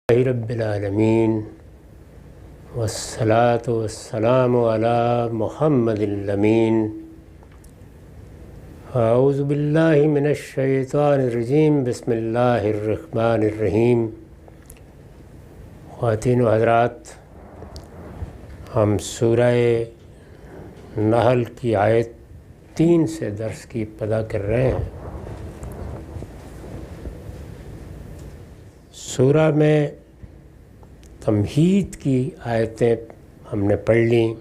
رب العالمین والصلاة والسلام علی محمد الامین۔ اعوذ باللہ من الشیطان الرجیم، بسم اللہ الرحمن الرحیم۔ خواتین و حضرات، ہم سورہ نحل کی آیت 3 سے درس کی ابتدا کر رہے ہیں۔ سورہ میں تمہید کی آیتیں ہم نے پڑھ لیں،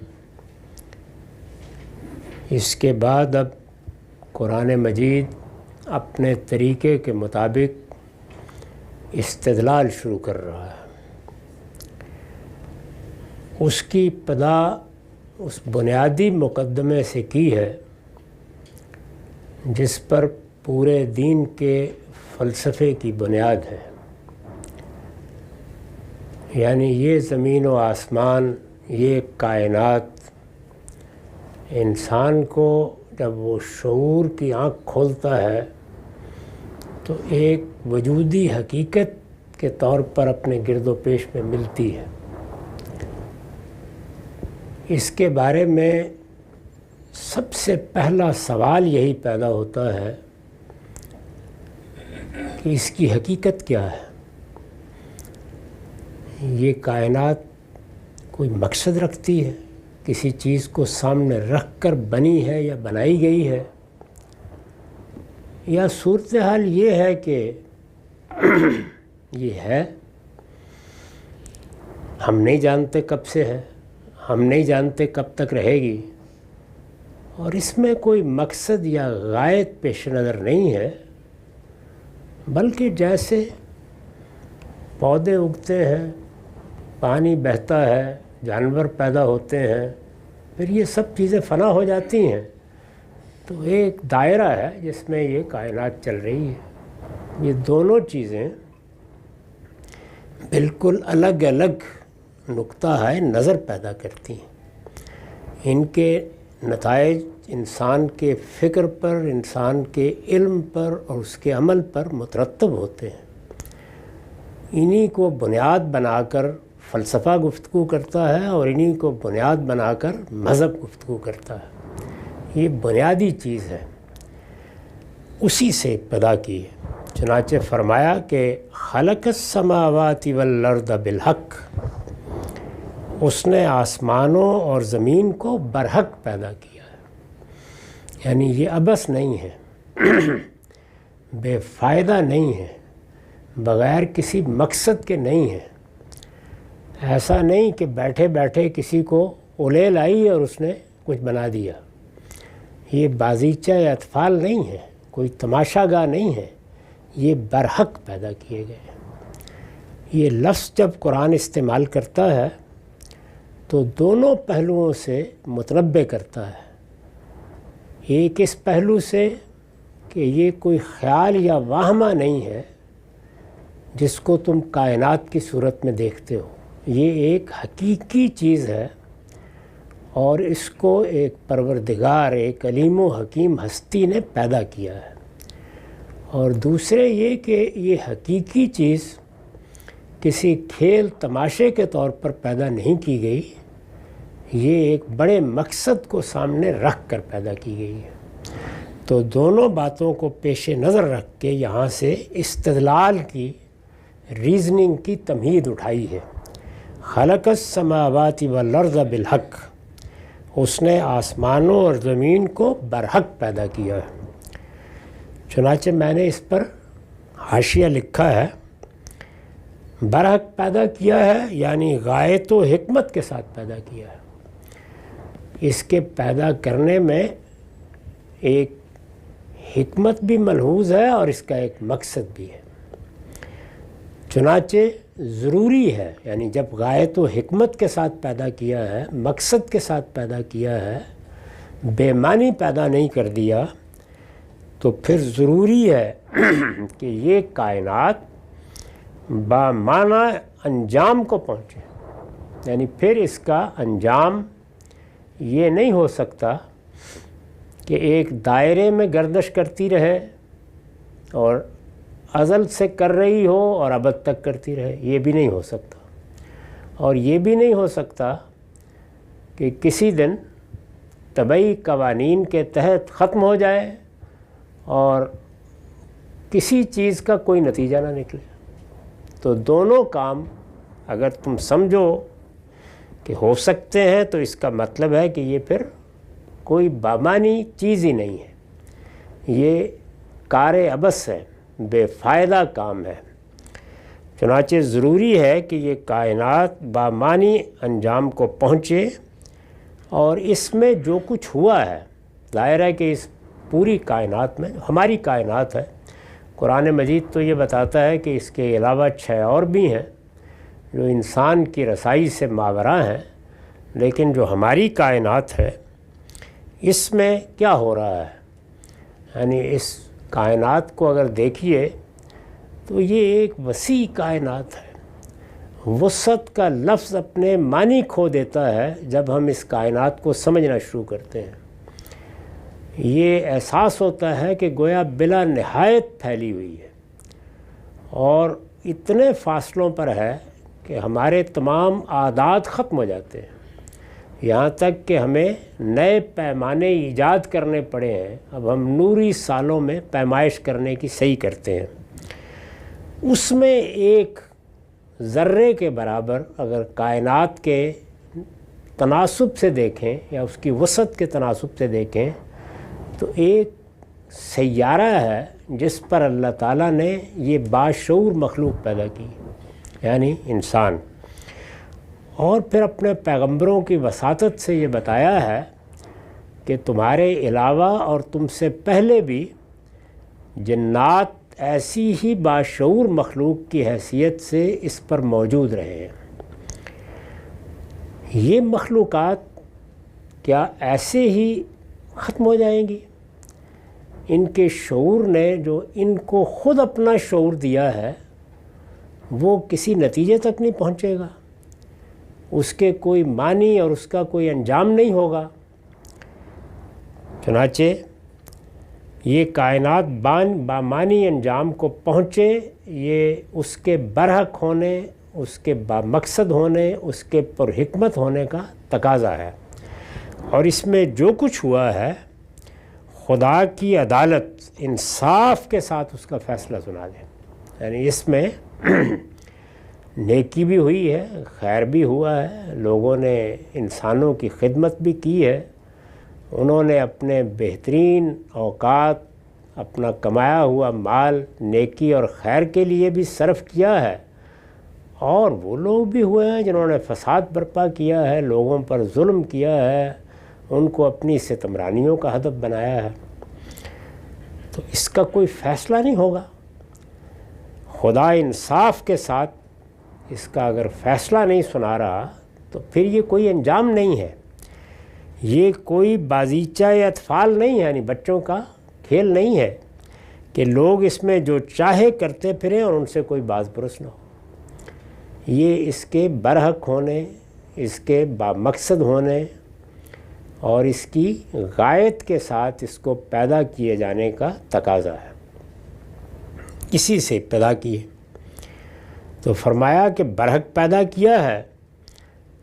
اس کے بعد اب قرآن مجید اپنے طریقے کے مطابق استدلال شروع کر رہا ہے۔ اس کی ابتدا اس بنیادی مقدمے سے کی ہے جس پر پورے دین کے فلسفے کی بنیاد ہے، یعنی یہ زمین و آسمان، یہ کائنات، انسان کو جب وہ شعور کی آنکھ کھولتا ہے تو ایک وجودی حقیقت کے طور پر اپنے گرد و پیش میں ملتی ہے۔ اس کے بارے میں سب سے پہلا سوال یہی پیدا ہوتا ہے کہ اس کی حقیقت کیا ہے؟ یہ کائنات کوئی مقصد رکھتی ہے؟ کسی چیز کو سامنے رکھ کر بنی ہے یا بنائی گئی ہے؟ یا صورتحال یہ ہے کہ یہ ہے، ہم نہیں جانتے کب سے ہے، ہم نہیں جانتے کب تک رہے گی، اور اس میں کوئی مقصد یا غایت پیش نظر نہیں ہے، بلکہ جیسے پودے اگتے ہیں، پانی بہتا ہے، جانور پیدا ہوتے ہیں، پھر یہ سب چیزیں فنا ہو جاتی ہیں، تو ایک دائرہ ہے جس میں یہ کائنات چل رہی ہے۔ یہ دونوں چیزیں بالکل الگ الگ نقطہ ہے نظر پیدا کرتی ہیں۔ ان کے نتائج انسان کے فکر پر، انسان کے علم پر اور اس کے عمل پر مترتب ہوتے ہیں۔ انہی کو بنیاد بنا کر فلسفہ گفتگو کرتا ہے اور انہی کو بنیاد بنا کر مذہب گفتگو کرتا ہے۔ یہ بنیادی چیز ہے، اسی سے ابتدا کی ہے۔ چنانچہ فرمایا کہ خلق السماوات والارض بالحق، اس نے آسمانوں اور زمین کو برحق پیدا کیا ہے، یعنی یہ عبث نہیں ہے، بے فائدہ نہیں ہے، بغیر کسی مقصد کے نہیں ہے۔ ایسا نہیں کہ بیٹھے بیٹھے کسی کو الیل آئی اور اس نے کچھ بنا دیا۔ یہ بازیچہ یا اطفال نہیں ہے، کوئی تماشا گاہ نہیں ہے، یہ برحق پیدا کیے گئے ہیں۔ یہ لفظ جب قرآن استعمال کرتا ہے تو دونوں پہلوؤں سے متنبع کرتا ہے۔ ایک اس پہلو سے کہ یہ کوئی خیال یا واہمہ نہیں ہے جس کو تم کائنات کی صورت میں دیکھتے ہو، یہ ایک حقیقی چیز ہے، اور اس کو ایک پروردگار، ایک علیم و حکیم ہستی نے پیدا کیا ہے۔ اور دوسرے یہ کہ یہ حقیقی چیز کسی کھیل تماشے کے طور پر پیدا نہیں کی گئی، یہ ایک بڑے مقصد کو سامنے رکھ کر پیدا کی گئی ہے۔ تو دونوں باتوں کو پیش نظر رکھ کے یہاں سے استدلال کی، ریزننگ کی تمہید اٹھائی ہے۔ خلق السماوات والارض بالحق، اس نے آسمانوں اور زمین کو برحق پیدا کیا ہے۔ چنانچہ میں نے اس پر حاشیہ لکھا ہے، برحق پیدا کیا ہے یعنی غایت و حکمت کے ساتھ پیدا کیا ہے۔ اس کے پیدا کرنے میں ایک حکمت بھی ملحوظ ہے اور اس کا ایک مقصد بھی ہے۔ چنانچہ ضروری ہے، یعنی جب غایت و حکمت کے ساتھ پیدا کیا ہے، مقصد کے ساتھ پیدا کیا ہے، بے معنی پیدا نہیں کر دیا، تو پھر ضروری ہے کہ یہ کائنات بامعنی انجام کو پہنچے، یعنی پھر اس کا انجام یہ نہیں ہو سکتا کہ ایک دائرے میں گردش کرتی رہے اور ازل سے کر رہی ہو اور ابد تک کرتی رہے، یہ بھی نہیں ہو سکتا۔ اور یہ بھی نہیں ہو سکتا کہ کسی دن طبعی قوانین کے تحت ختم ہو جائے اور کسی چیز کا کوئی نتیجہ نہ نکلے۔ تو دونوں کام اگر تم سمجھو کہ ہو سکتے ہیں تو اس کا مطلب ہے کہ یہ پھر کوئی بامانی چیز ہی نہیں ہے، یہ کار عبث ہے، بے فائدہ کام ہے۔ چنانچہ ضروری ہے کہ یہ کائنات بامانی انجام کو پہنچے، اور اس میں جو کچھ ہوا ہے، ظاہر ہے کہ اس پوری کائنات میں، ہماری کائنات ہے، قرآن مجید تو یہ بتاتا ہے کہ اس کے علاوہ 6 اور بھی ہیں جو انسان کی رسائی سے ماوراء ہیں، لیکن جو ہماری کائنات ہے اس میں کیا ہو رہا ہے، یعنی اس کائنات کو اگر دیکھیے تو یہ ایک وسیع کائنات ہے۔ وسعت کا لفظ اپنے معنی کھو دیتا ہے جب ہم اس کائنات کو سمجھنا شروع کرتے ہیں۔ یہ احساس ہوتا ہے کہ گویا بلا نہایت پھیلی ہوئی ہے اور اتنے فاصلوں پر ہے کہ ہمارے تمام عادات ختم ہو جاتے ہیں، یہاں تک کہ ہمیں نئے پیمانے ایجاد کرنے پڑے ہیں۔ اب ہم نوری سالوں میں پیمائش کرنے کی صحیح کرتے ہیں۔ اس میں ایک ذرے کے برابر اگر کائنات کے تناسب سے دیکھیں یا اس کی وسعت کے تناسب سے دیکھیں تو ایک سیارہ ہے جس پر اللہ تعالیٰ نے یہ باشعور مخلوق پیدا کی، یعنی انسان، اور پھر اپنے پیغمبروں کی وساطت سے یہ بتایا ہے کہ تمہارے علاوہ اور تم سے پہلے بھی جنات ایسی ہی باشعور مخلوق کی حیثیت سے اس پر موجود رہے ہیں۔ یہ مخلوقات کیا ایسے ہی ختم ہو جائیں گی؟ ان کے شعور نے جو ان کو خود اپنا شعور دیا ہے وہ کسی نتیجے تک نہیں پہنچے گا، اس کے کوئی معنی اور اس کا کوئی انجام نہیں ہوگا۔ چنانچہ یہ کائنات بامانی انجام کو پہنچے، یہ اس کے برحق ہونے، اس کے بامقصد ہونے، اس کے پرحکمت ہونے کا تقاضا ہے۔ اور اس میں جو کچھ ہوا ہے خدا کی عدالت انصاف کے ساتھ اس کا فیصلہ سنا دے، یعنی اس میں نیکی بھی ہوئی ہے، خیر بھی ہوا ہے، لوگوں نے انسانوں کی خدمت بھی کی ہے، انہوں نے اپنے بہترین اوقات، اپنا کمایا ہوا مال نیکی اور خیر کے لیے بھی صرف کیا ہے، اور وہ لوگ بھی ہوئے ہیں جنہوں نے فساد برپا کیا ہے، لوگوں پر ظلم کیا ہے، ان کو اپنی ستمرانیوں کا ہدف بنایا ہے۔ تو اس کا کوئی فیصلہ نہیں ہوگا۔ خدا انصاف کے ساتھ اس کا اگر فیصلہ نہیں سنا رہا تو پھر یہ کوئی انجام نہیں ہے، یہ کوئی بازیچہ یا اطفال نہیں ہے، یعنی بچوں کا کھیل نہیں ہے کہ لوگ اس میں جو چاہے کرتے پھریں اور ان سے کوئی باز پرس نہ ہو۔ یہ اس کے برحق ہونے، اس کے بامقصد ہونے اور اس کی غایت کے ساتھ اس کو پیدا کیے جانے کا تقاضا ہے، اسی سے پیدا کیے۔ تو فرمایا کہ برحق پیدا کیا ہے،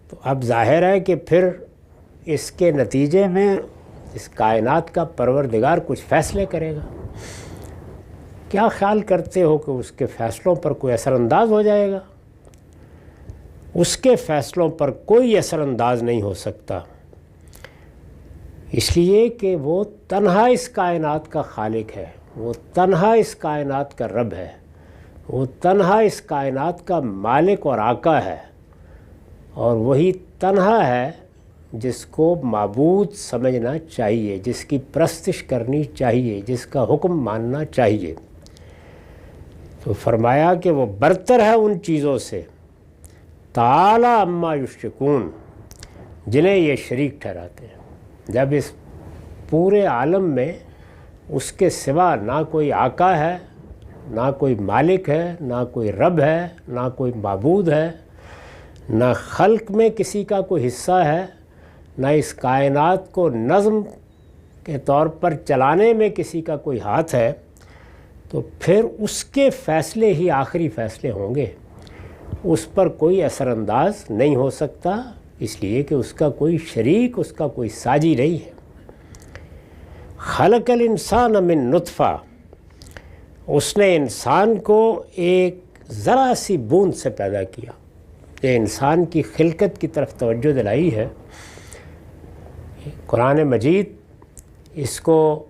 تو اب ظاہر ہے کہ پھر اس کے نتیجے میں اس کائنات کا پروردگار کچھ فیصلے کرے گا۔ کیا خیال کرتے ہو کہ اس کے فیصلوں پر کوئی اثر انداز ہو جائے گا؟ اس کے فیصلوں پر کوئی اثر انداز نہیں ہو سکتا، اس لیے کہ وہ تنہا اس کائنات کا خالق ہے، وہ تنہا اس کائنات کا رب ہے، وہ تنہا اس کائنات کا مالک اور آقا ہے، اور وہی تنہا ہے جس کو معبود سمجھنا چاہیے، جس کی پرستش کرنی چاہیے، جس کا حکم ماننا چاہیے۔ تو فرمایا کہ وہ برتر ہے ان چیزوں سے، تعالی عما یشرکون، جنہیں یہ شریک ٹھہراتے ہیں۔ جب اس پورے عالم میں اس کے سوا نہ کوئی آقا ہے، نہ کوئی مالک ہے، نہ کوئی رب ہے، نہ کوئی معبود ہے، نہ خلق میں کسی کا کوئی حصہ ہے، نہ اس کائنات کو نظم کے طور پر چلانے میں کسی کا کوئی ہاتھ ہے، تو پھر اس کے فیصلے ہی آخری فیصلے ہوں گے، اس پر کوئی اثر انداز نہیں ہو سکتا، اس لیے کہ اس کا کوئی شریک، اس کا کوئی ساجی نہیں ہے۔ خلق الانسان من نطفہ، اس نے انسان کو ایک ذرا سی بوند سے پیدا کیا۔ یہ انسان کی خلقت کی طرف توجہ دلائی ہے۔ قرآن مجید اس کو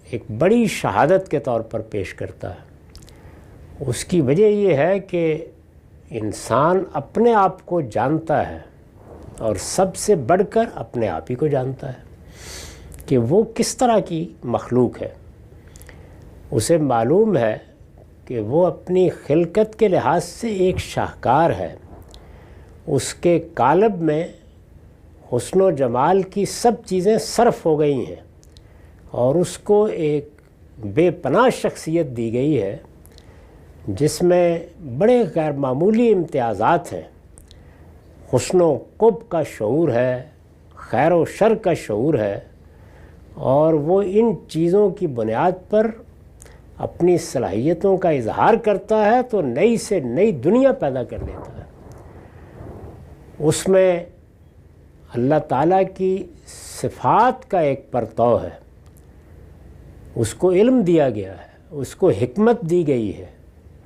ایک بڑی شہادت کے طور پر پیش کرتا ہے۔ اس کی وجہ یہ ہے کہ انسان اپنے آپ کو جانتا ہے اور سب سے بڑھ کر اپنے آپ ہی کو جانتا ہے کہ وہ کس طرح کی مخلوق ہے۔ اسے معلوم ہے کہ وہ اپنی خلقت کے لحاظ سے ایک شاہکار ہے، اس کے قالب میں حسن و جمال کی سب چیزیں صرف ہو گئی ہیں اور اس کو ایک بے پناہ شخصیت دی گئی ہے جس میں بڑے غیر معمولی امتیازات ہیں۔ حسن و قبح کا شعور ہے، خیر و شر کا شعور ہے، اور وہ ان چیزوں کی بنیاد پر اپنی صلاحیتوں کا اظہار کرتا ہے تو نئی سے نئی دنیا پیدا کر لیتا ہے۔ اس میں اللہ تعالیٰ کی صفات کا ایک پرتو ہے، اس کو علم دیا گیا ہے، اس کو حکمت دی گئی ہے،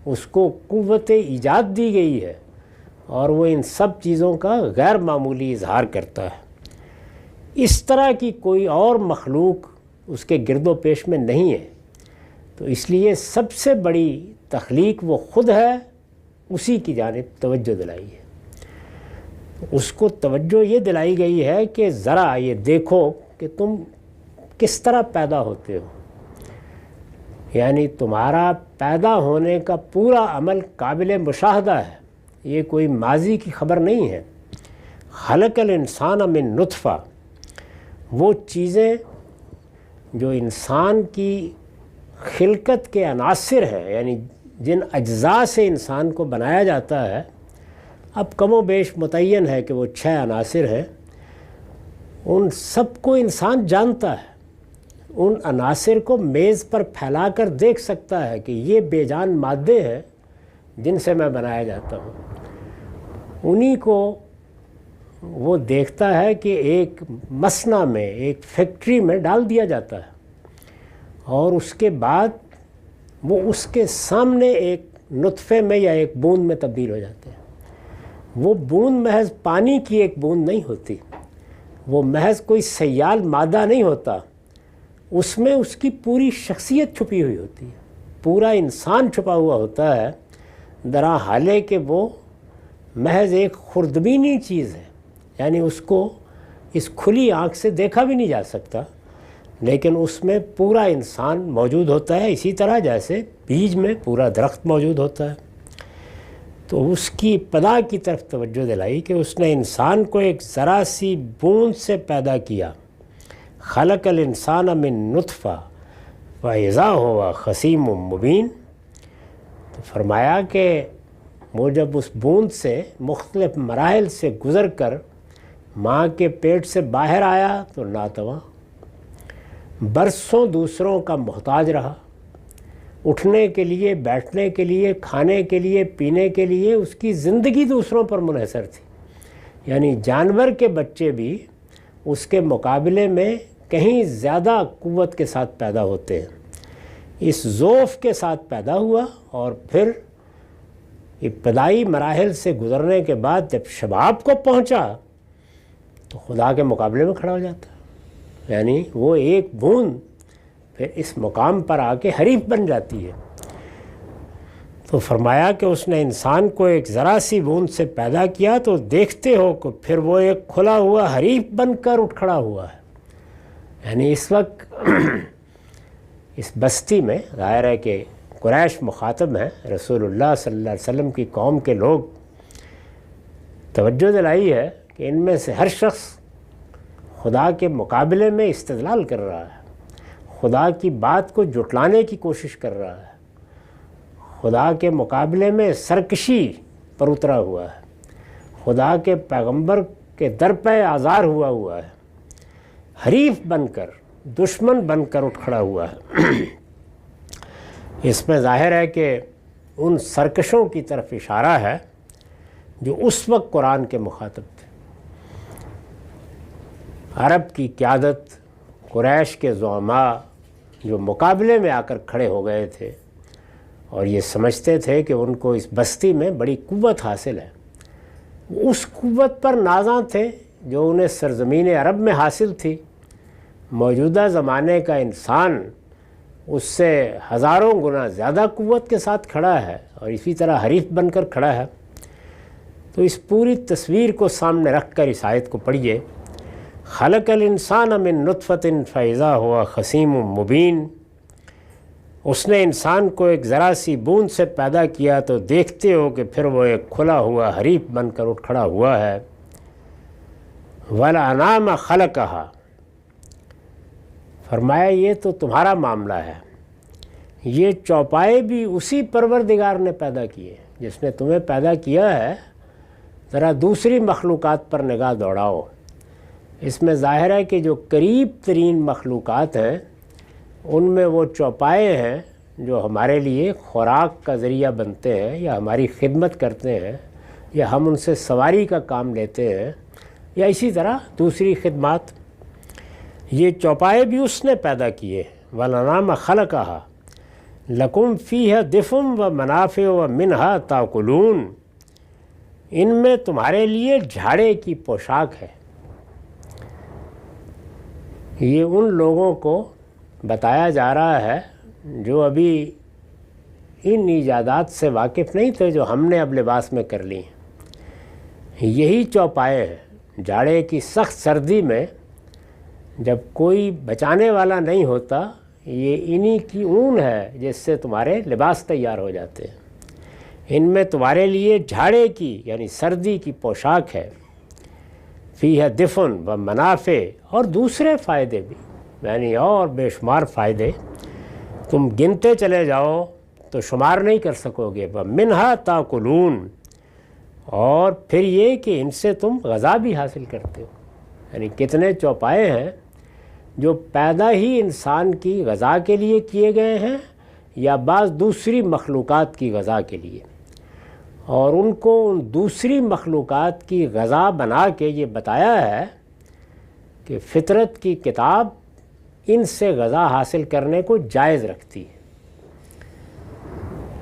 اس کو قوت ایجاد دی گئی ہے، اور وہ ان سب چیزوں کا غیر معمولی اظہار کرتا ہے۔ اس طرح کی کوئی اور مخلوق اس کے گرد و پیش میں نہیں ہے، تو اس لیے سب سے بڑی تخلیق وہ خود ہے، اسی کی جانب توجہ دلائی ہے۔ اس کو توجہ یہ دلائی گئی ہے کہ ذرا یہ دیکھو کہ تم کس طرح پیدا ہوتے ہو، یعنی تمہارا پیدا ہونے کا پورا عمل قابل مشاہدہ ہے، یہ کوئی ماضی کی خبر نہیں ہے۔ خلق الانسان من نطفہ، وہ چیزیں جو انسان کی خلقت کے عناصر ہیں، یعنی جن اجزاء سے انسان کو بنایا جاتا ہے، اب کم و بیش متعین ہے کہ وہ 6 عناصر ہیں، ان سب کو انسان جانتا ہے۔ ان عناصر کو میز پر پھیلا کر دیکھ سکتا ہے کہ یہ بے جان مادے ہیں جن سے میں بنایا جاتا ہوں۔ انہی کو وہ دیکھتا ہے کہ ایک مصنع میں، ایک فیکٹری میں ڈال دیا جاتا ہے، اور اس کے بعد وہ اس کے سامنے ایک نطفے میں یا ایک بوند میں تبدیل ہو جاتے ہیں۔ وہ بوند محض پانی کی ایک بوند نہیں ہوتی، وہ محض کوئی سیال مادہ نہیں ہوتا، اس میں اس کی پوری شخصیت چھپی ہوئی ہوتی ہے، پورا انسان چھپا ہوا ہوتا ہے، درا حالے کہ وہ محض ایک خوردبینی چیز ہے، یعنی اس کو اس کھلی آنکھ سے دیکھا بھی نہیں جا سکتا، لیکن اس میں پورا انسان موجود ہوتا ہے، اسی طرح جیسے بیج میں پورا درخت موجود ہوتا ہے۔ تو اس کی ابتدا کی طرف توجہ دلائی کہ اس نے انسان کو ایک ذرا سی بوند سے پیدا کیا۔ خلق الانسان من نطفہ فاذا هو خصیم مبین، تو فرمایا کہ وہ جب اس بوند سے مختلف مراحل سے گزر کر ماں کے پیٹ سے باہر آیا تو ناتواں، برسوں دوسروں کا محتاج رہا، اٹھنے کے لیے، بیٹھنے کے لیے، کھانے کے لیے، پینے کے لیے اس کی زندگی دوسروں پر منحصر تھی۔ یعنی جانور کے بچے بھی اس کے مقابلے میں کہیں زیادہ قوت کے ساتھ پیدا ہوتے ہیں۔ اس ذوف کے ساتھ پیدا ہوا، اور پھر ابتدائی مراحل سے گزرنے کے بعد جب شباب کو پہنچا تو خدا کے مقابلے میں کھڑا ہو جاتا ہے، یعنی وہ ایک بوند پھر اس مقام پر آ کے حریف بن جاتی ہے۔ تو فرمایا کہ اس نے انسان کو ایک ذرا سی بوند سے پیدا کیا، تو دیکھتے ہو کہ پھر وہ ایک کھلا ہوا حریف بن کر اٹھ کھڑا ہوا ہے۔ یعنی اس وقت اس بستی میں ظاہر ہے کہ قریش مخاطب ہیں، رسول اللہ صلی اللہ علیہ وسلم کی قوم کے لوگ، توجہ دلائی ہے کہ ان میں سے ہر شخص خدا کے مقابلے میں استدلال کر رہا ہے، خدا کی بات کو جھٹلانے کی کوشش کر رہا ہے، خدا کے مقابلے میں سرکشی پر اترا ہوا ہے، خدا کے پیغمبر کے در پہ آزار ہوا ہے، حریف بن کر، دشمن بن کر اٹھ کھڑا ہوا ہے۔ اس میں ظاہر ہے کہ ان سرکشوں کی طرف اشارہ ہے جو اس وقت قرآن کے مخاطب تھے۔ عرب کی قیادت، قریش کے زعماء جو مقابلے میں آ کر کھڑے ہو گئے تھے اور یہ سمجھتے تھے کہ ان کو اس بستی میں بڑی قوت حاصل ہے، اس قوت پر نازاں تھے جو انہیں سرزمین عرب میں حاصل تھی۔ موجودہ زمانے کا انسان اس سے ہزاروں گنا زیادہ قوت کے ساتھ کھڑا ہے اور اسی طرح حریف بن کر کھڑا ہے۔ تو اس پوری تصویر کو سامنے رکھ کر اس آیت کو پڑھیے، خلق الانسان من نطفۃ فاذا ہوا خصیم مبین۔ اس نے انسان کو ایک ذرا سی بوند سے پیدا کیا تو دیکھتے ہو کہ پھر وہ ایک کھلا ہوا حریف بن کر اٹھ کھڑا ہوا ہے۔ والانعام خلقہا، فرمایا یہ تو تمہارا معاملہ ہے، یہ چوپائے بھی اسی پروردگار نے پیدا کیے جس نے تمہیں پیدا کیا ہے۔ ذرا دوسری مخلوقات پر نگاہ دوڑاؤ، اس میں ظاہر ہے کہ جو قریب ترین مخلوقات ہیں ان میں وہ چوپائے ہیں جو ہمارے لیے خوراک کا ذریعہ بنتے ہیں یا ہماری خدمت کرتے ہیں یا ہم ان سے سواری کا کام لیتے ہیں یا اسی طرح دوسری خدمات۔ یہ چوپائے بھی اس نے پیدا کیے۔ وَالْأَنْعَامَ خَلَقَهَا لَكُمْ فِيهَا دِفْءٌ وَمَنَافِعُ وَمِنْهَا تَأْكُلُونَ، ان میں تمہارے لیے جھاڑے کی پوشاک ہے۔ یہ ان لوگوں کو بتایا جا رہا ہے جو ابھی ان ایجادات سے واقف نہیں تھے جو ہم نے اب لباس میں کر لی ہیں۔ یہی چوپائے ہیں۔ جاڑے کی سخت سردی میں جب کوئی بچانے والا نہیں ہوتا، یہ انہی کی اون ہے جس سے تمہارے لباس تیار ہو جاتے ہیں۔ ان میں تمہارے لیے جھاڑے کی یعنی سردی کی پوشاک ہے۔ فیہا دفن و منافع، اور دوسرے فائدے بھی، یعنی اور بے شمار فائدے تم گنتے چلے جاؤ تو شمار نہیں کر سکو گے۔ ومنہا تاکلون، اور پھر یہ کہ ان سے تم غذا بھی حاصل کرتے ہو۔ یعنی کتنے چوپائے ہیں جو پیدا ہی انسان کی غذا کے لیے کیے گئے ہیں یا بعض دوسری مخلوقات کی غذا کے لیے، اور ان کو ان دوسری مخلوقات کی غذا بنا کے یہ بتایا ہے کہ فطرت کی کتاب ان سے غذا حاصل کرنے کو جائز رکھتی ہے۔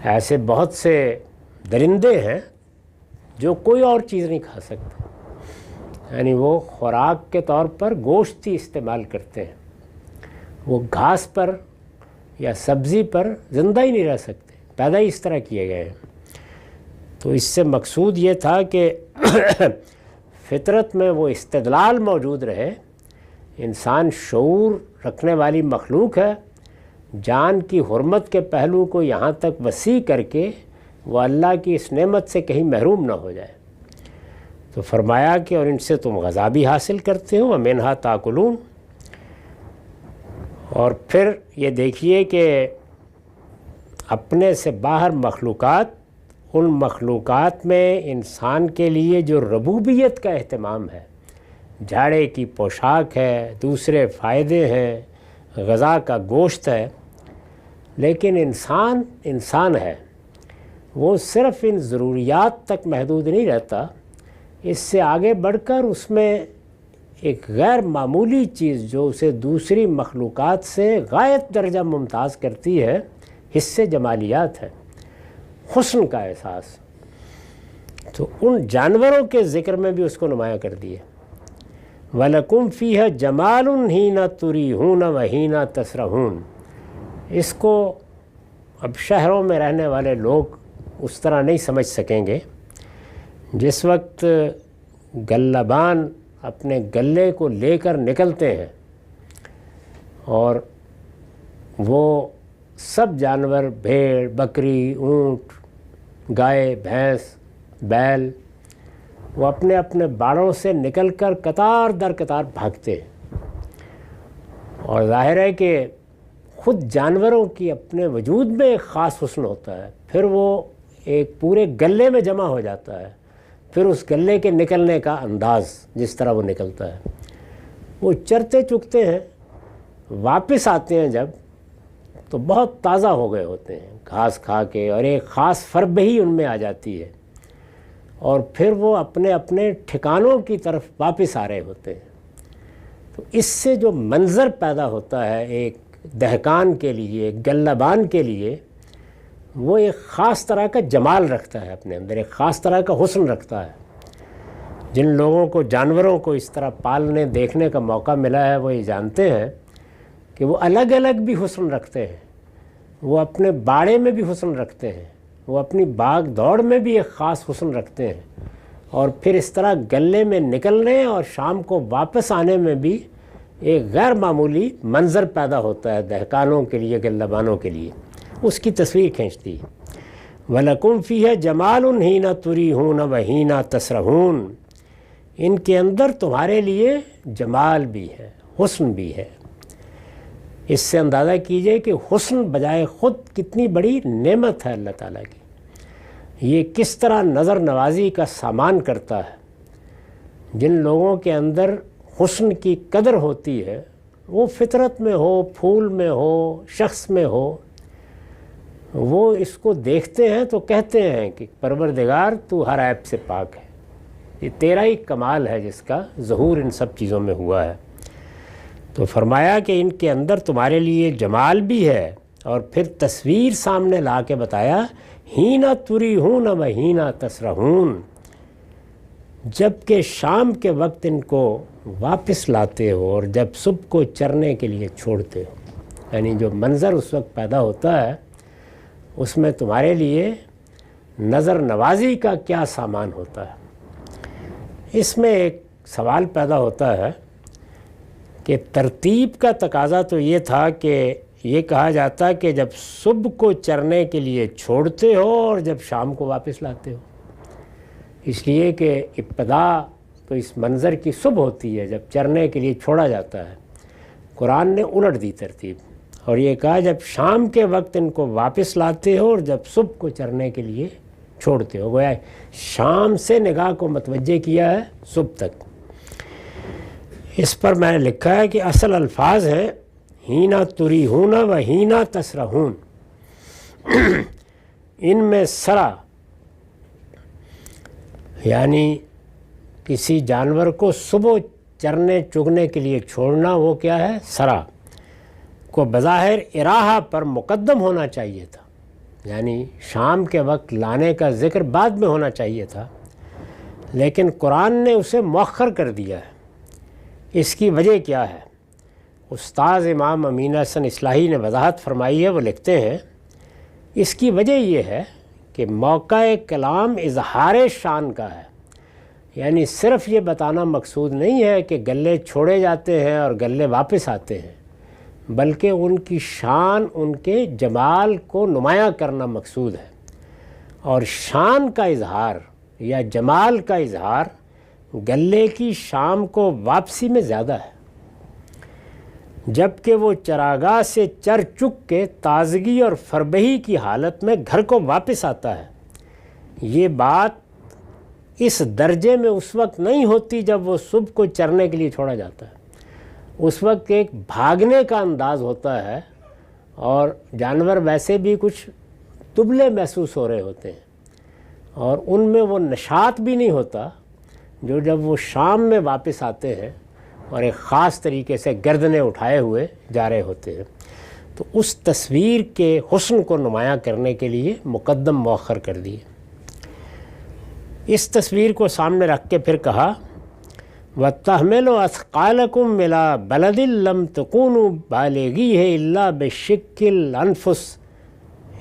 ایسے بہت سے درندے ہیں جو کوئی اور چیز نہیں کھا سکتے، یعنی وہ خوراک کے طور پر گوشت ہی استعمال کرتے ہیں، وہ گھاس پر یا سبزی پر زندہ ہی نہیں رہ سکتے، پیدا ہی اس طرح کیے گئے ہیں۔ تو اس سے مقصود یہ تھا کہ فطرت میں وہ استدلال موجود رہے۔ انسان شعور رکھنے والی مخلوق ہے، جان کی حرمت کے پہلو کو یہاں تک وسیع کر کے وہ اللہ کی اس نعمت سے کہیں محروم نہ ہو جائے۔ تو فرمایا کہ اور ان سے تم غذا بھی حاصل کرتے ہو، ومنہا تاکلون۔ اور پھر یہ دیکھیے کہ اپنے سے باہر مخلوقات، ان مخلوقات میں انسان کے لیے جو ربوبیت کا اہتمام ہے، جھاڑے کی پوشاک ہے، دوسرے فائدے ہیں، غذا کا گوشت ہے، لیکن انسان ہے، وہ صرف ان ضروریات تک محدود نہیں رہتا، اس سے آگے بڑھ کر اس میں ایک غیر معمولی چیز جو اسے دوسری مخلوقات سے غایت درجہ ممتاز کرتی ہے، حصے جمالیات ہے، حسن کا احساس۔ تو ان جانوروں کے ذکر میں بھی اس کو نمایاں کر دیے۔ وَلَكُمْ فِيهَا جَمَالٌ حِينَ تُرِيحُونَ وَحِينَ تَسْرَحُونَ۔ اس کو اب شہروں میں رہنے والے لوگ اس طرح نہیں سمجھ سکیں گے۔ جس وقت گلہبان اپنے گلے کو لے کر نکلتے ہیں اور وہ سب جانور، بھیڑ، بکری، اونٹ، گائے، بھینس، بیل، وہ اپنے اپنے باڑوں سے نکل کر قطار در قطار بھاگتے ہیں، اور ظاہر ہے کہ خود جانوروں کی اپنے وجود میں ایک خاص حسن ہوتا ہے، پھر وہ ایک پورے گلے میں جمع ہو جاتا ہے، پھر اس گلے کے نکلنے کا انداز جس طرح وہ نکلتا ہے، وہ چرتے چکتے ہیں، واپس آتے ہیں جب تو بہت تازہ ہو گئے ہوتے ہیں گھاس کھا کے، اور ایک خاص فربہی ان میں آ جاتی ہے، اور پھر وہ اپنے اپنے ٹھکانوں کی طرف واپس آ رہے ہوتے ہیں۔ تو اس سے جو منظر پیدا ہوتا ہے ایک دہقان کے لیے، ایک گلہبان کے لیے، وہ ایک خاص طرح کا جمال رکھتا ہے اپنے اندر، ایک خاص طرح کا حسن رکھتا ہے۔ جن لوگوں کو جانوروں کو اس طرح پالنے دیکھنے کا موقع ملا ہے وہ یہ جانتے ہیں کہ وہ الگ الگ بھی حسن رکھتے ہیں، وہ اپنے باڑے میں بھی حسن رکھتے ہیں، وہ اپنی باغ دوڑ میں بھی ایک خاص حسن رکھتے ہیں، اور پھر اس طرح گلے میں نکلنے اور شام کو واپس آنے میں بھی ایک غیر معمولی منظر پیدا ہوتا ہے دہقانوں کے لیے، گلہبانوں کے لیے۔ اس کی تصویر کھینچتی ہے۔ وَلَكُمْ فِيهَا جَمَالٌ حِينَ تُرِيحُونَ وَحِينَ تَسْرَحُونَ، ان کے اندر تمہارے لیے جمال بھی ہے، حسن بھی ہے۔ اس سے اندازہ کیجئے کہ حسن بجائے خود کتنی بڑی نعمت ہے اللہ تعالیٰ کی، یہ کس طرح نظر نوازی کا سامان کرتا ہے۔ جن لوگوں کے اندر حسن کی قدر ہوتی ہے، وہ فطرت میں ہو، پھول میں ہو، شخص میں ہو، وہ اس کو دیکھتے ہیں تو کہتے ہیں کہ پروردگار تو ہر عیب سے پاک ہے، یہ تیرا ہی کمال ہے جس کا ظہور ان سب چیزوں میں ہوا ہے۔ تو فرمایا کہ ان کے اندر تمہارے لیے جمال بھی ہے، اور پھر تصویر سامنے لا کے بتایا حین تریحون وحین تسرحون، جب کہ شام کے وقت ان کو واپس لاتے ہو اور جب صبح کو چرنے کے لیے چھوڑتے ہو، یعنی جو منظر اس وقت پیدا ہوتا ہے اس میں تمہارے لیے نظر نوازی کا کیا سامان ہوتا ہے۔ اس میں ایک سوال پیدا ہوتا ہے کہ ترتیب کا تقاضا تو یہ تھا کہ یہ کہا جاتا کہ جب صبح کو چرنے کے لیے چھوڑتے ہو اور جب شام کو واپس لاتے ہو، اس لیے کہ ابتدا تو اس منظر کی صبح ہوتی ہے جب چرنے کے لیے چھوڑا جاتا ہے۔ قرآن نے الٹ دی ترتیب اور یہ کہا جب شام کے وقت ان کو واپس لاتے ہو اور جب صبح کو چرنے کے لیے چھوڑتے ہو، گویا شام سے نگاہ کو متوجہ کیا ہے صبح تک۔ اس پر میں نے لکھا ہے کہ اصل الفاظ ہیں ہینا تریحون و ہینا تسرحون، ان میں سرا یعنی کسی جانور کو صبح چرنے چگنے کے لیے چھوڑنا، وہ کیا ہے؟ سرا کو بظاہر اراحہ پر مقدم ہونا چاہیے تھا، یعنی شام کے وقت لانے کا ذکر بعد میں ہونا چاہیے تھا، لیکن قرآن نے اسے مؤخر کر دیا ہے۔ اس کی وجہ کیا ہے؟ استاذ امام امین احسن اصلاحی نے وضاحت فرمائی ہے، وہ لکھتے ہیں اس کی وجہ یہ ہے کہ موقع کلام اظہار شان کا ہے، یعنی صرف یہ بتانا مقصود نہیں ہے کہ گلے چھوڑے جاتے ہیں اور گلے واپس آتے ہیں، بلکہ ان کی شان، ان کے جمال کو نمایاں کرنا مقصود ہے۔ اور شان کا اظہار یا جمال کا اظہار گلے کی شام کو واپسی میں زیادہ ہے، جبکہ وہ چراگاہ سے چر چک کے تازگی اور فربہی کی حالت میں گھر کو واپس آتا ہے۔ یہ بات اس درجے میں اس وقت نہیں ہوتی جب وہ صبح کو چرنے کے لیے چھوڑا جاتا ہے، اس وقت ایک بھاگنے کا انداز ہوتا ہے اور جانور ویسے بھی کچھ دبلے محسوس ہو رہے ہوتے ہیں، اور ان میں وہ نشاط بھی نہیں ہوتا جو جب وہ شام میں واپس آتے ہیں اور ایک خاص طریقے سے گردنیں اٹھائے ہوئے جا رہے ہوتے ہیں۔ تو اس تصویر کے حسن کو نمایاں کرنے کے لیے مقدم مؤخر کر دیے۔ اس تصویر کو سامنے رکھ کے پھر کہا وَتَحْمِلُ أَثْقَالَكُمْ إِلَىٰ بَلَدٍ لَمْ تَكُونُوا بَالِغِيهِ إِلَّا بِشِقِّ الْأَنفُسِ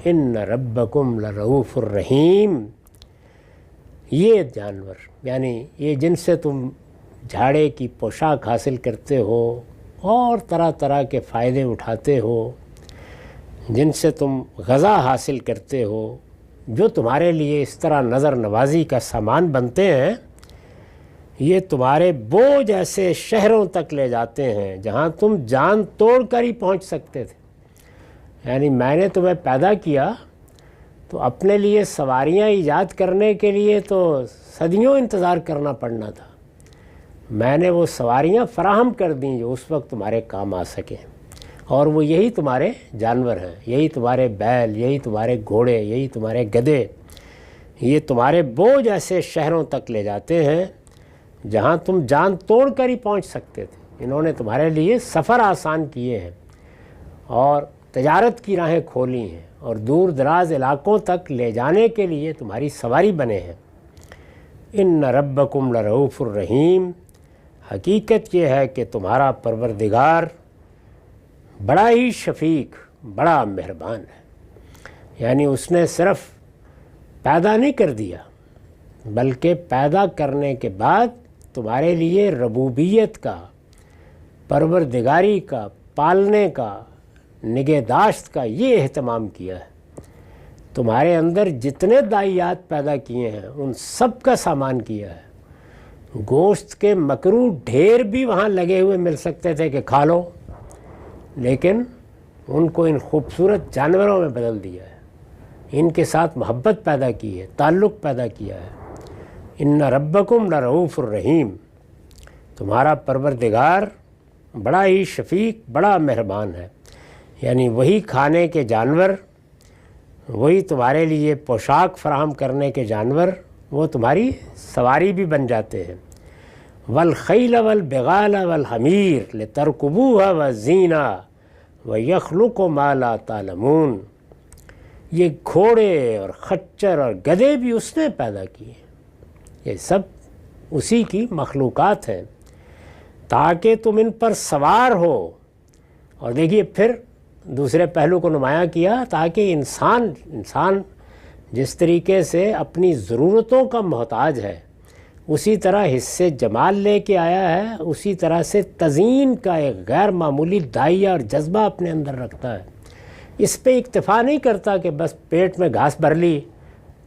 إِنَّ رَبَّكُمْ لَرَءُوفٌ رَحِيمٌ۔ یہ جانور یعنی یہ جن سے تم جھاڑے کی پوشاک حاصل کرتے ہو اور طرح طرح کے فائدے اٹھاتے ہو، جن سے تم غذا حاصل کرتے ہو، جو تمہارے لیے اس طرح نظر نوازی کا سامان بنتے ہیں، یہ تمہارے بوجھ ایسے شہروں تک لے جاتے ہیں جہاں تم جان توڑ کر ہی پہنچ سکتے تھے۔ یعنی میں نے تمہیں پیدا کیا تو اپنے لیے سواریاں ایجاد کرنے کے لیے تو صدیوں انتظار کرنا پڑنا تھا، میں نے وہ سواریاں فراہم کر دیں جو اس وقت تمہارے کام آ سکیں، اور وہ یہی تمہارے جانور ہیں، یہی تمہارے بیل، یہی تمہارے گھوڑے، یہی تمہارے گدھے، یہ تمہارے بوجھ ایسے شہروں تک لے جاتے ہیں جہاں تم جان توڑ کر ہی پہنچ سکتے تھے۔ انہوں نے تمہارے لیے سفر آسان کیے ہیں اور تجارت کی راہیں کھولی ہیں اور دور دراز علاقوں تک لے جانے کے لیے تمہاری سواری بنے ہیں۔ ان ربکم لرؤوف الرحیم، حقیقت یہ ہے کہ تمہارا پروردگار بڑا ہی شفیق، بڑا مہربان ہے۔ یعنی اس نے صرف پیدا نہیں کر دیا بلکہ پیدا کرنے کے بعد تمہارے لیے ربوبیت کا، پروردگاری کا، پالنے کا، نگہداشت کا یہ اہتمام کیا ہے۔ تمہارے اندر جتنے دائیات پیدا کیے ہیں ان سب کا سامان کیا ہے۔ گوشت کے مکروہ ڈھیر بھی وہاں لگے ہوئے مل سکتے تھے کہ کھا لو، لیکن ان کو ان خوبصورت جانوروں میں بدل دیا ہے، ان کے ساتھ محبت پیدا کی ہے، تعلق پیدا کیا ہے۔ ان ربکم لرؤوف الرحیم، تمہارا پروردگار بڑا ہی شفیق، بڑا مہربان ہے۔ یعنی وہی کھانے کے جانور، وہی تمہارے لیے پوشاک فراہم کرنے کے جانور، وہ تمہاری سواری بھی بن جاتے ہیں۔ والخیل والبغال والحمیر لترکبوها وزینہ ویخلق ما لا تعلمون، یہ گھوڑے اور خچر اور گدھے بھی اس نے پیدا کیے، یہ سب اسی کی مخلوقات ہیں تاکہ تم ان پر سوار ہو۔ اور دیکھیے پھر دوسرے پہلو کو نمایاں کیا، تاکہ انسان جس طریقے سے اپنی ضرورتوں کا محتاج ہے اسی طرح حصے جمال لے کے آیا ہے، اسی طرح سے تزئین کا ایک غیر معمولی دائیہ اور جذبہ اپنے اندر رکھتا ہے۔ اس پہ اکتفا نہیں کرتا کہ بس پیٹ میں گھاس بھر لی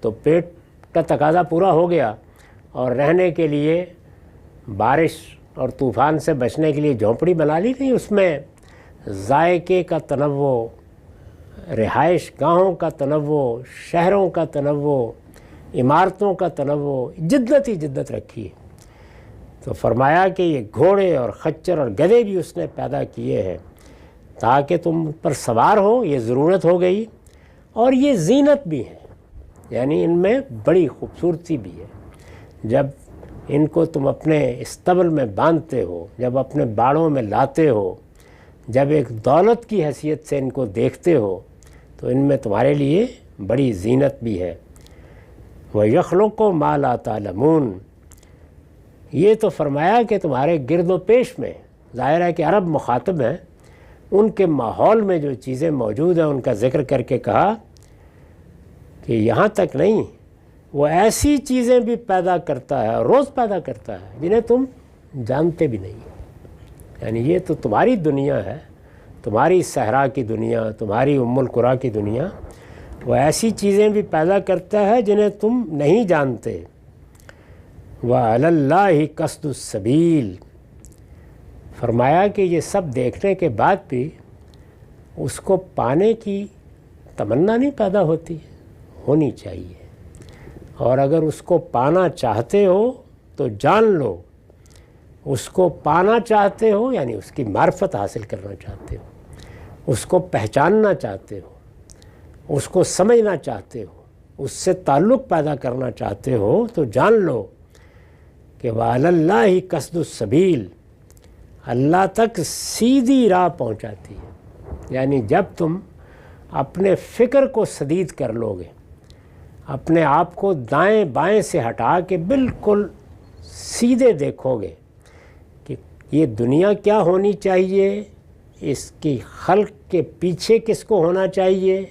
تو پیٹ کا تقاضا پورا ہو گیا، اور رہنے کے لیے بارش اور طوفان سے بچنے کے لیے جھونپڑی بنا لی، نہیں، اس میں ذائقے کا تنوع، رہائش گاہوں کا تنوع، شہروں کا تنوع، عمارتوں کا تنوع، جدت ہی جدت رکھی ہے۔ تو فرمایا کہ یہ گھوڑے اور خچر اور گدھے بھی اس نے پیدا کیے ہیں تاکہ تم پر سوار ہو، یہ ضرورت ہو گئی، اور یہ زینت بھی ہے، یعنی ان میں بڑی خوبصورتی بھی ہے۔ جب ان کو تم اپنے استبل میں باندھتے ہو، جب اپنے باڑوں میں لاتے ہو، جب ایک دولت کی حیثیت سے ان کو دیکھتے ہو، تو ان میں تمہارے لیے بڑی زینت بھی ہے۔ وَيَخْلُقُ مَا لَا تَعْلَمُونَ، یہ تو فرمایا کہ تمہارے گرد و پیش میں، ظاہر ہے کہ عرب مخاطب ہیں، ان کے ماحول میں جو چیزیں موجود ہیں ان کا ذکر کر کے کہا کہ یہاں تک نہیں، وہ ایسی چیزیں بھی پیدا کرتا ہے، روز پیدا کرتا ہے، جنہیں تم جانتے بھی نہیں۔ یعنی یہ تو تمہاری دنیا ہے، تمہاری صحرا کی دنیا، تمہاری ام القریٰ کی دنیا، وہ ایسی چیزیں بھی پیدا کرتا ہے جنہیں تم نہیں جانتے۔ وَعَلَى اللَّهِ قَصْدُ السَّبِيلِ، فرمایا کہ یہ سب دیکھنے کے بعد بھی اس کو پانے کی تمنا نہیں پیدا ہوتی، ہونی چاہیے، اور اگر اس کو پانا چاہتے ہو تو جان لو، اس کو پانا چاہتے ہو یعنی اس کی معرفت حاصل کرنا چاہتے ہو، اس کو پہچاننا چاہتے ہو، اس کو سمجھنا چاہتے ہو، اس سے تعلق پیدا کرنا چاہتے ہو، تو جان لو کہ وَعَلَى اللَّهِ قَصْدُ السَّبِيلِ، اللہ تک سیدھی راہ پہنچاتی ہے۔ یعنی جب تم اپنے فکر کو سدید کر لو گے، اپنے آپ کو دائیں بائیں سے ہٹا کے بالکل سیدھے دیکھو گے کہ یہ دنیا کیا ہونی چاہیے، اس کی خلق کے پیچھے کس کو ہونا چاہیے،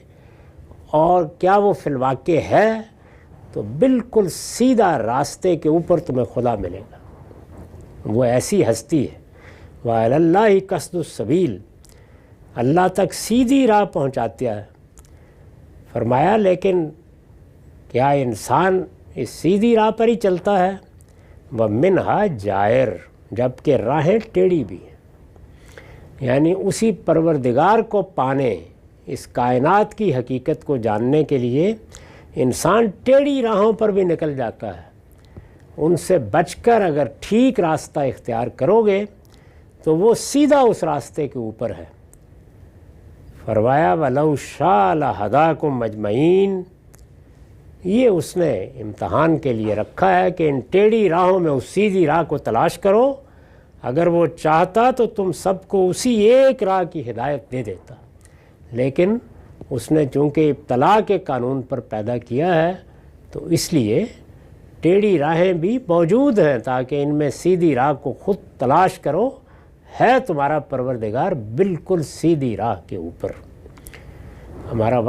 اور کیا وہ فی الواقع ہے، تو بالکل سیدھا راستے کے اوپر تمہیں خدا ملے گا۔ وہ ایسی ہستی ہے، وَعَلَى اللَّهِ قَصْدُ السَّبِيلِ، اللہ تک سیدھی راہ پہنچاتا ہے۔ فرمایا لیکن کیا انسان اس سیدھی راہ پر ہی چلتا ہے؟ وَمِنْهَا جَائِرٌ، جبکہ راہیں ٹیڑھی بھی ہیں۔ یعنی اسی پروردگار کو پانے، اس کائنات کی حقیقت کو جاننے کے لیے انسان ٹیڑھی راہوں پر بھی نکل جاتا ہے۔ ان سے بچ کر اگر ٹھیک راستہ اختیار کرو گے تو وہ سیدھا اس راستے کے اوپر ہے۔ فرمایا وَلَوْ شَاءَ لَهَدَاكُمْ أَجْمَعِينَ، یہ اس نے امتحان کے لیے رکھا ہے کہ ان ٹیڑھی راہوں میں اس سیدھی راہ کو تلاش کرو، اگر وہ چاہتا تو تم سب کو اسی ایک راہ کی ہدایت دے دیتا، لیکن اس نے چونکہ ابتلا کے قانون پر پیدا کیا ہے تو اس لیے ٹیڑھی راہیں بھی موجود ہیں تاکہ ان میں سیدھی راہ کو خود تلاش کرو، ہے تمہارا پروردگار بالکل سیدھی راہ کے اوپر۔ ہمارا